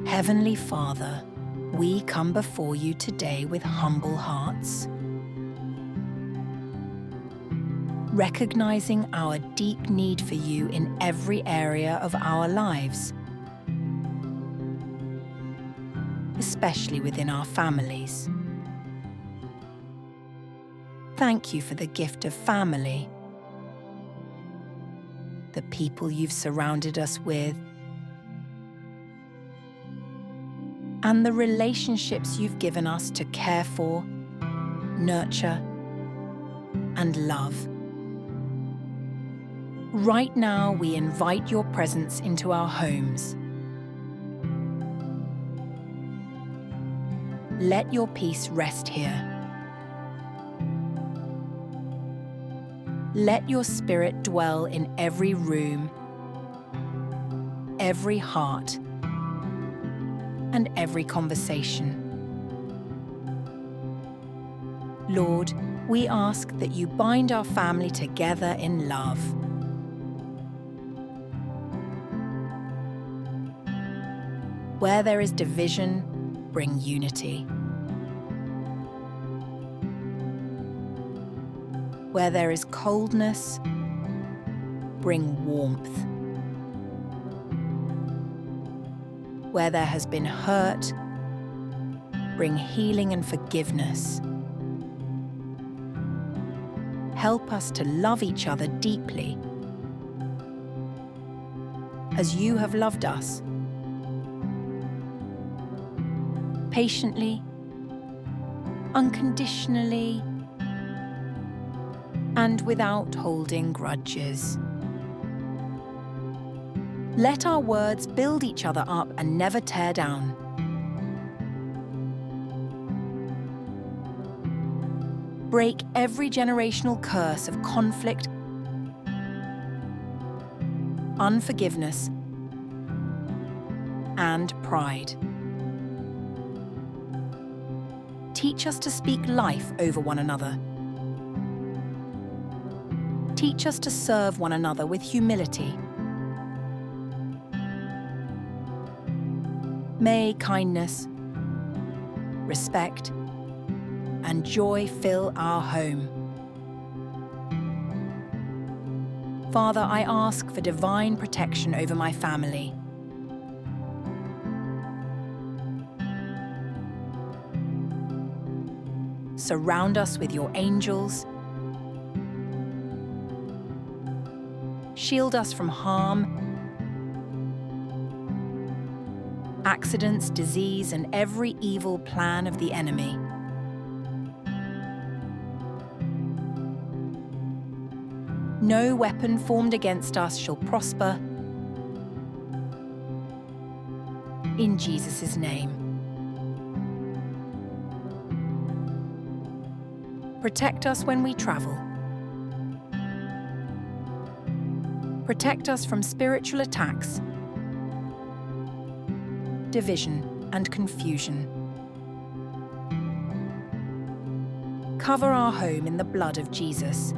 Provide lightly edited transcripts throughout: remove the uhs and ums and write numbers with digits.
Heavenly Father, we come before you today with humble hearts, recognizing our deep need for you in every area of our lives, especially within our families. Thank you for the gift of family, the people you've surrounded us with, and the relationships you've given us to care for, nurture, and love. Right now, we invite your presence into our homes. Let your peace rest here. Let your spirit dwell in every room, every heart, and every conversation. Lord, we ask that you bind our family together in love. Where there is division, bring unity. Where there is coldness, bring warmth. Where there has been hurt, bring healing and forgiveness. Help us to love each other deeply, as you have loved us. Patiently, unconditionally, and without holding grudges. Let our words build each other up and never tear down. Break every generational curse of conflict, unforgiveness, and pride. Teach us to speak life over one another. Teach us to serve one another with humility. May kindness, respect, and joy fill our home. Father, I ask for divine protection over my family. Surround us with your angels. Shield us from harm, accidents, disease, and every evil plan of the enemy. No weapon formed against us shall prosper. In Jesus' name. Protect us when we travel. Protect us from spiritual attacks, division, and confusion. Cover our home in the blood of Jesus.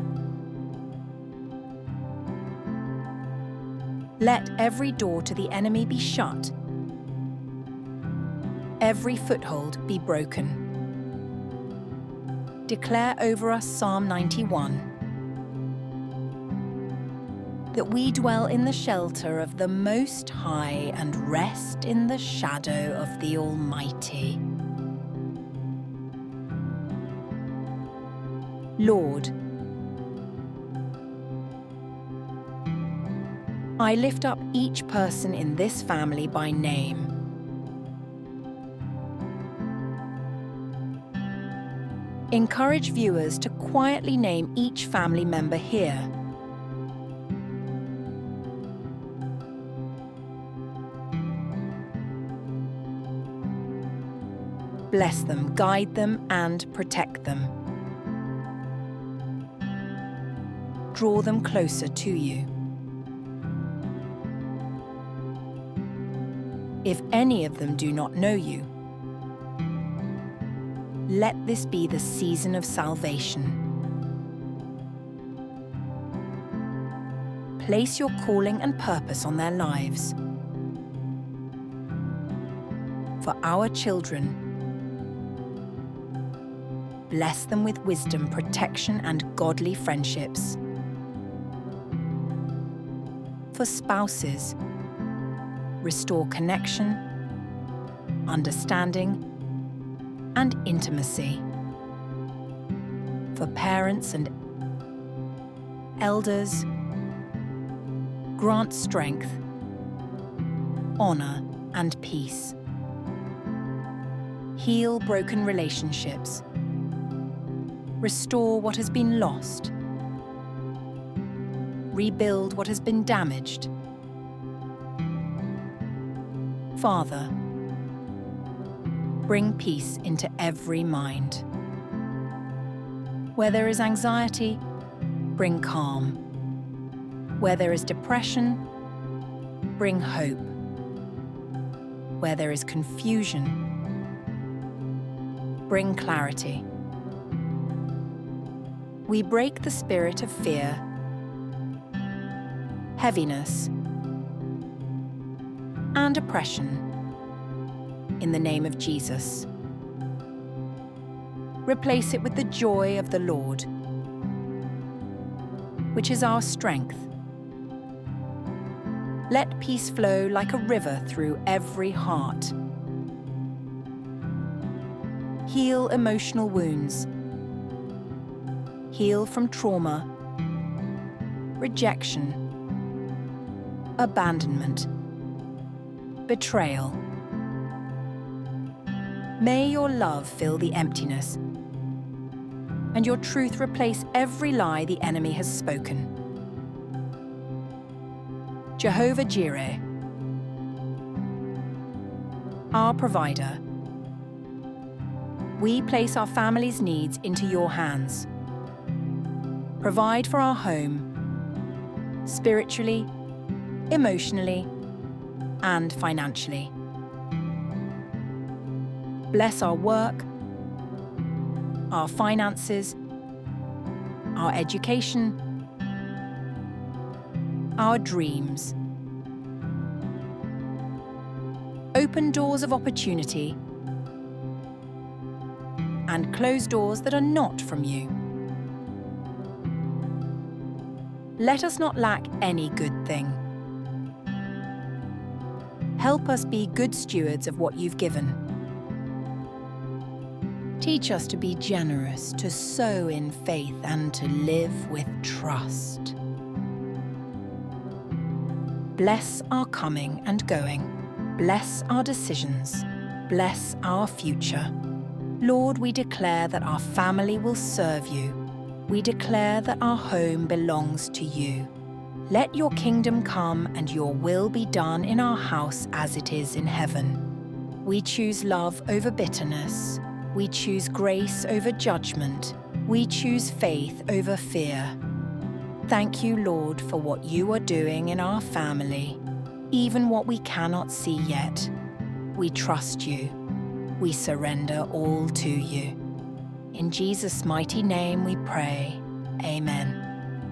Let every door to the enemy be shut, every foothold be broken. Declare over us Psalm 91, that we dwell in the shelter of the Most High and rest in the shadow of the Almighty. Lord, I lift up each person in this family by name. Encourage viewers to quietly name each family member here. Bless them, guide them, and protect them. Draw them closer to you. If any of them do not know you, let this be the season of salvation. Place your calling and purpose on their lives. for our children. Bless them with wisdom, protection, and godly friendships. For spouses, restore connection, understanding, and intimacy. For parents and elders, grant strength, honor, and peace. Heal broken relationships. Restore what has been lost. Rebuild what has been damaged. Father, bring peace into every mind. Where there is anxiety, bring calm. Where there is depression, bring hope. Where there is confusion, bring clarity. We break the spirit of fear, heaviness, and oppression in the name of Jesus. Replace it with the joy of the Lord, which is our strength. Let peace flow like a river through every heart. Heal emotional wounds. Heal from trauma, rejection, abandonment, betrayal. May your love fill the emptiness, and your truth replace every lie the enemy has spoken. Jehovah Jireh, our provider, we place our family's needs into your hands. Provide for our home, spiritually, emotionally, and financially. Bless our work, our finances, our education, our dreams. Open doors of opportunity and close doors that are not from you. Let us not lack any good thing. Help us be good stewards of what you've given. Teach us to be generous, to sow in faith, and to live with trust. Bless our coming and going. Bless our decisions. Bless our future. Lord, we declare that our family will serve you. We declare that our home belongs to you. Let your kingdom come and your will be done in our house as it is in heaven. We choose love over bitterness. We choose grace over judgment. We choose faith over fear. Thank you, Lord, for what you are doing in our family, even what we cannot see yet. We trust you. We surrender all to you. In Jesus' mighty name we pray. Amen.